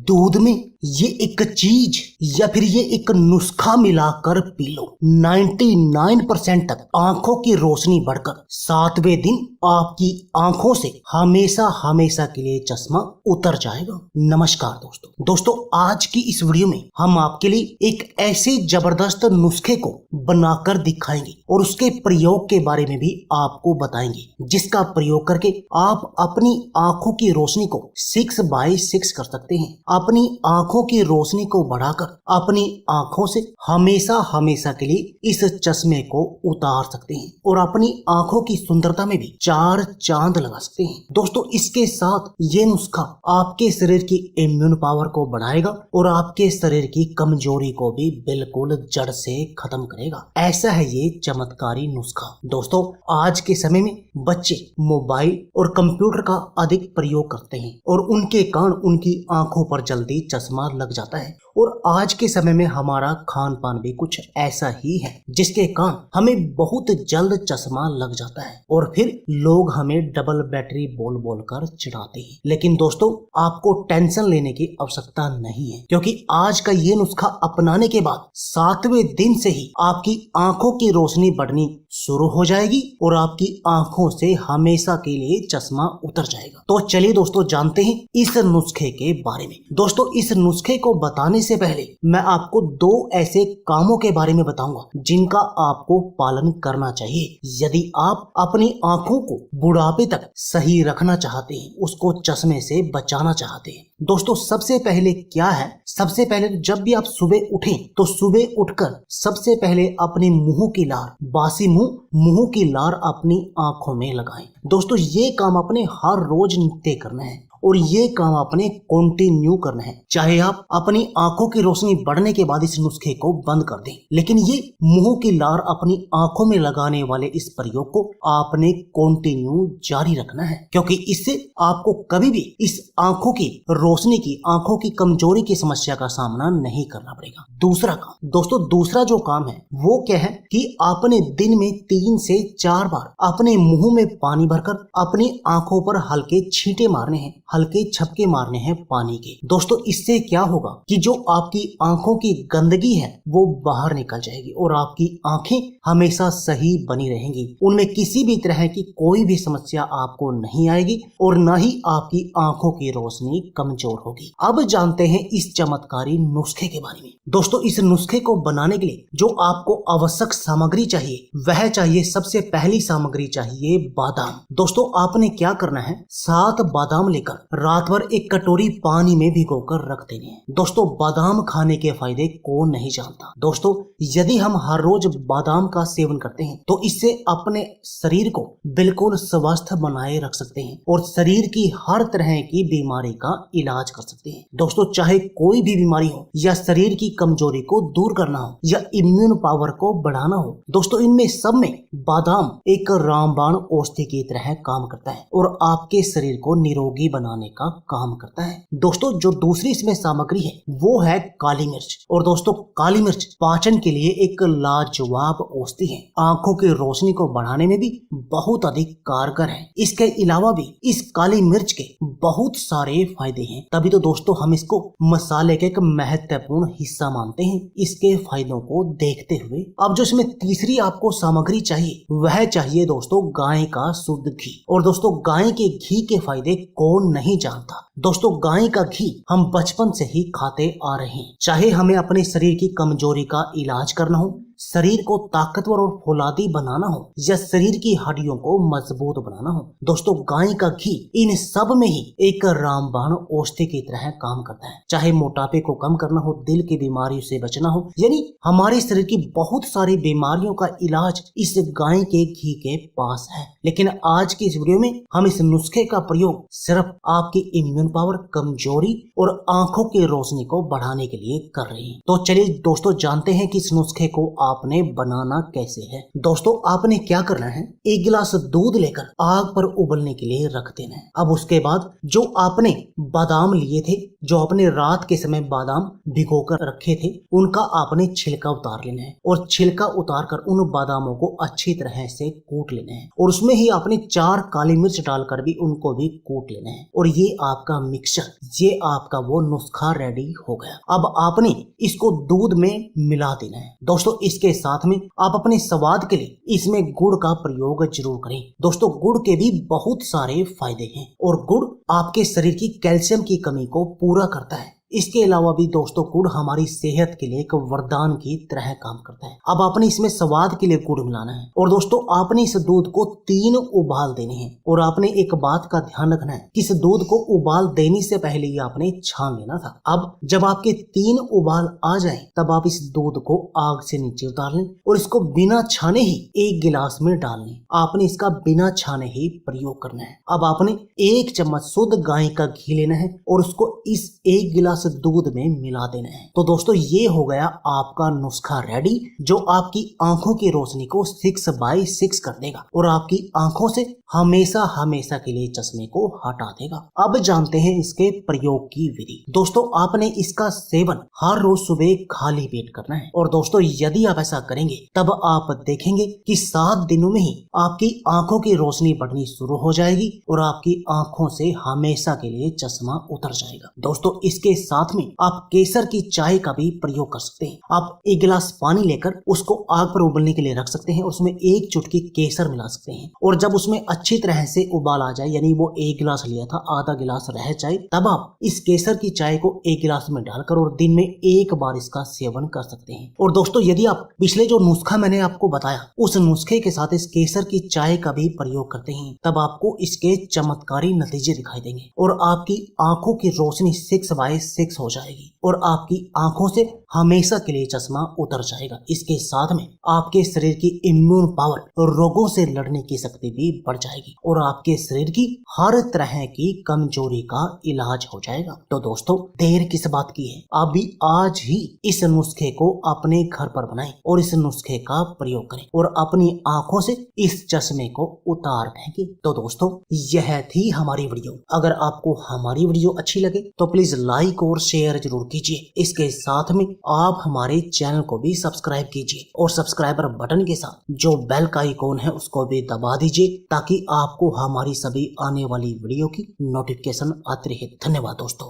दूध में ये एक चीज या फिर ये एक नुस्खा मिलाकर पी लो, 99% तक आंखों की रोशनी बढ़कर 7वें दिन आपकी आंखों से हमेशा हमेशा के लिए चश्मा उतर जाएगा। नमस्कार दोस्तों, आज की इस वीडियो में हम आपके लिए एक ऐसे जबरदस्त नुस्खे को बनाकर दिखाएंगे और उसके प्रयोग के बारे में भी आपको बताएंगे, जिसका प्रयोग करके आप अपनी आंखों की रोशनी को 6x6 कर सकते हैं। अपनी आंखों की रोशनी को बढ़ाकर अपनी आंखों से हमेशा हमेशा के लिए इस चश्मे को उतार सकते हैं और अपनी आंखों की सुंदरता में भी 4 चांद लगा सकते हैं। दोस्तों, इसके साथ ये नुस्खा आपके शरीर की इम्यून पावर को बढ़ाएगा और आपके शरीर की कमजोरी को भी बिल्कुल जड़ से खत्म करेगा। ऐसा है ये चमत्कारी नुस्खा। दोस्तों, आज के समय में बच्चे मोबाइल और कंप्यूटर का अधिक प्रयोग करते हैं और उनके कारण उनकी आंखों पर जल्दी चश्मा लग जाता है। और आज के समय में हमारा खान पान भी कुछ ऐसा ही है, जिसके कारण हमें बहुत जल्द चश्मा लग जाता है और फिर लोग हमें डबल बैटरी बोल बोल कर चिढ़ाते हैं। लेकिन दोस्तों, आपको टेंशन लेने की आवश्यकता नहीं है, क्योंकि आज का ये नुस्खा अपनाने के बाद 7वें दिन से ही आपकी आंखों की रोशनी बढ़नी शुरू हो जाएगी और आपकी आंखों से हमेशा के लिए चश्मा उतर जाएगा। तो चलिए दोस्तों, जानते हैं इस नुस्खे के बारे में। दोस्तों, इस नुस्खे को बताने से पहले मैं आपको 2 ऐसे कामों के बारे में बताऊंगा जिनका आपको पालन करना चाहिए यदि आप अपनी आंखों को बुढ़ापे तक सही रखना चाहते हैं, उसको चश्मे से बचाना चाहते हैं। दोस्तों, सबसे पहले क्या है, सबसे पहले जब भी आप सुबह उठें तो सुबह उठकर सबसे पहले अपने मुंह की लार, बासी मुंह की लार अपनी आंखों में लगाएं। दोस्तों, ये काम अपने हर रोज नित्य करना है और ये काम आपने कंटिन्यू करना है। चाहे आप अपनी आंखों की रोशनी बढ़ने के बाद इस नुस्खे को बंद कर दें, लेकिन ये मुंह की लार अपनी आंखों में लगाने वाले इस प्रयोग को आपने कंटिन्यू जारी रखना है, क्योंकि इससे आपको कभी भी इस आंखों की रोशनी की, आंखों की कमजोरी की समस्या का सामना नहीं करना पड़ेगा। दूसरा काम दोस्तों, दूसरा जो काम है वो क्या है कि आपने दिन में 3 से 4 बार अपने मुंह में पानी भरकर अपनी आंखों पर हल्के छींटे मारने हैं, हल्के छपके मारने हैं पानी के। दोस्तों, इससे क्या होगा कि जो आपकी आंखों की गंदगी है वो बाहर निकल जाएगी और आपकी आंखें हमेशा सही बनी रहेंगी। उनमें किसी भी तरह की कोई भी समस्या आपको नहीं आएगी और न ही आपकी आंखों की रोशनी कमजोर होगी। अब जानते हैं इस चमत्कारी नुस्खे के बारे में। दोस्तों, इस नुस्खे को बनाने के लिए जो आपको आवश्यक सामग्री चाहिए वह चाहिए, सबसे पहली सामग्री चाहिए बादाम। दोस्तों, आपने क्या करना है, 7 बादाम लेकर रात भर एक कटोरी पानी में भिगोकर रख देने हैं। दोस्तों, बादाम खाने के फायदे कौन नहीं जानता। दोस्तों, यदि हम हर रोज बादाम का सेवन करते हैं तो इससे अपने शरीर को बिल्कुल स्वस्थ बनाए रख सकते हैं और शरीर की हर तरह की बीमारी का इलाज कर सकते हैं। दोस्तों, चाहे कोई भी बीमारी हो या शरीर की कमजोरी को दूर करना हो या इम्यून पावर को बढ़ाना हो, दोस्तों इनमें सब में बादाम एक रामबाण औषधि की तरह काम करता है और आपके शरीर को निरोगी बनाने का काम करता है। दोस्तों, जो दूसरी इसमें सामग्री है वो है काली मिर्च। और दोस्तों, काली मिर्च पाचन के लिए एक लाजवाब औषधि है, आंखों की रोशनी को बढ़ाने में भी बहुत अधिक कारगर है। इसके अलावा भी इस काली मिर्च के बहुत सारे फायदे हैं, तभी तो दोस्तों हम इसको मसाले के एक महत्वपूर्ण हिस्सा मानते हैं। इसके फायदों को देखते हुए अब जो इसमें तीसरी आपको सामग्री चाहिए वह चाहिए दोस्तों गाय का शुद्ध घी। और दोस्तों, गाय के घी के फायदे कौन नहीं जानता। दोस्तों, गाय का घी हम बचपन से ही खाते आ रहे हैं। चाहे हमें अपने शरीर की कमजोरी का इलाज करना हो, शरीर को ताकतवर और फौलादी बनाना हो या शरीर की हड्डियों को मजबूत बनाना हो, दोस्तों गाय का घी इन सब में ही एक रामबाण औषधि की तरह काम करता है। चाहे मोटापे को कम करना हो, दिल की बीमारियों से बचना हो, यानी हमारे शरीर की बहुत सारी बीमारियों का इलाज इस गाय के घी के पास है। लेकिन आज की इस वीडियो में हम इस नुस्खे का प्रयोग सिर्फ आपकी इम्यून पावर, कमजोरी और आंखों की रोशनी को बढ़ाने के लिए कर रहे हैं। तो चलिए दोस्तों, जानते हैं कि इस नुस्खे को आपने बनाना कैसे है। दोस्तों आपने क्या करना है, एक गिलास दूध लेकर आग पर उबलने के लिए रख देना है। अब उसके बाद जो आपने बादाम लिए थे, जो आपने रात के समय बादाम भिगोकर रखे थे, उनका आपने छिलका उतार लेना है और छिलका उतार कर उन बादामों को अच्छी तरह से कूट लेना है और उसमें ही आपने 4 काली मिर्च डालकर भी उनको भी कूट लेना है और ये आपका मिक्सचर, ये आपका वो नुस्खा रेडी हो गया। अब आपने इसको दूध में मिला देना है। दोस्तों इसके साथ में आप अपने स्वाद के लिए इसमें गुड़ का प्रयोग जरूर करें। दोस्तों गुड़ के भी बहुत सारे फायदे हैं और गुड़ आपके शरीर की कैल्शियम की कमी को पूरा करता है। इसके अलावा भी दोस्तों गुड़ हमारी सेहत के लिए एक वरदान की तरह काम करता है। अब आपने इसमें स्वाद के लिए गुड़ मिलाना है और दोस्तों आपने इस दूध को 3 उबाल देने हैं और आपने एक बात का ध्यान रखना है कि इस दूध को उबाल देने से पहले ही आपने छान लेना था। अब जब आपके 3 उबाल आ जाए तब आप इस दूध को आग से नीचे उतार लें और इसको बिना छाने ही 1 गिलास में डाल लें। आपने इसका बिना छाने ही प्रयोग करना है। अब आपने 1 चम्मच शुद्ध गाय का घी लेना है और उसको इस 1 गिलास दूध में मिला देना है। तो दोस्तों ये हो गया आपका नुस्खा रेडी, जो आपकी आंखों की रोशनी को 6/6 कर देगा और आपकी आंखों से हमेशा हमेशा के लिए चश्मे को हटा देगा। अब जानते हैं इसके प्रयोग की विधि। दोस्तों आपने इसका सेवन हर रोज सुबह खाली पेट करना है और दोस्तों यदि आप ऐसा करेंगे तब आप देखेंगे कि 7 दिनों में ही आपकी आंखों की रोशनी बढ़नी शुरू हो जाएगी और आपकी आंखों से हमेशा के लिए चश्मा उतर जाएगा। दोस्तों इसके साथ में आप केसर की चाय का भी प्रयोग कर सकते हैं। आप 1 गिलास पानी लेकर उसको आग पर उबलने के लिए रख सकते हैं और उसमें 1 चुटकी केसर मिला सकते हैं और जब उसमें अच्छी तरह से उबाल आ जाए, यानी वो 1 गिलास लिया था आधा गिलास रह जाए, तब आप इस केसर की चाय को 1 गिलास में डालकर और दिन में 1 बार इसका सेवन कर सकते हैं। और दोस्तों यदि आप पिछले जो नुस्खा मैंने आपको बताया उस नुस्खे के साथ इस केसर की चाय का भी प्रयोग करते हैं, तब आपको इसके चमत्कारी नतीजे दिखाई देंगे और आपकी आंखों की रोशनी 6/6 हो जाएगी और आपकी आंखों से हमेशा के लिए चश्मा उतर जाएगा। इसके साथ में आपके शरीर की इम्यून पावर और रोगों से लड़ने की शक्ति भी बढ़ जाएगी और आपके शरीर की हर तरह की कमजोरी का इलाज हो जाएगा। तो दोस्तों देर किस बात की है, आप भी आज ही इस नुस्खे को अपने घर पर बनाएं और इस नुस्खे का प्रयोग करें और अपनी आंखों से इस चश्मे को उतार फेंकें। तो दोस्तों यह थी हमारी वीडियो। अगर आपको हमारी वीडियो अच्छी लगे तो प्लीज लाइक और शेयर जरूर कीजिए। इसके साथ में आप हमारे चैनल को भी सब्सक्राइब कीजिए और सब्सक्राइबर बटन के साथ जो बेल का आइकॉन है उसको भी दबा दीजिए ताकि आपको हमारी सभी आने वाली वीडियो की नोटिफिकेशन आती रहे। धन्यवाद दोस्तों।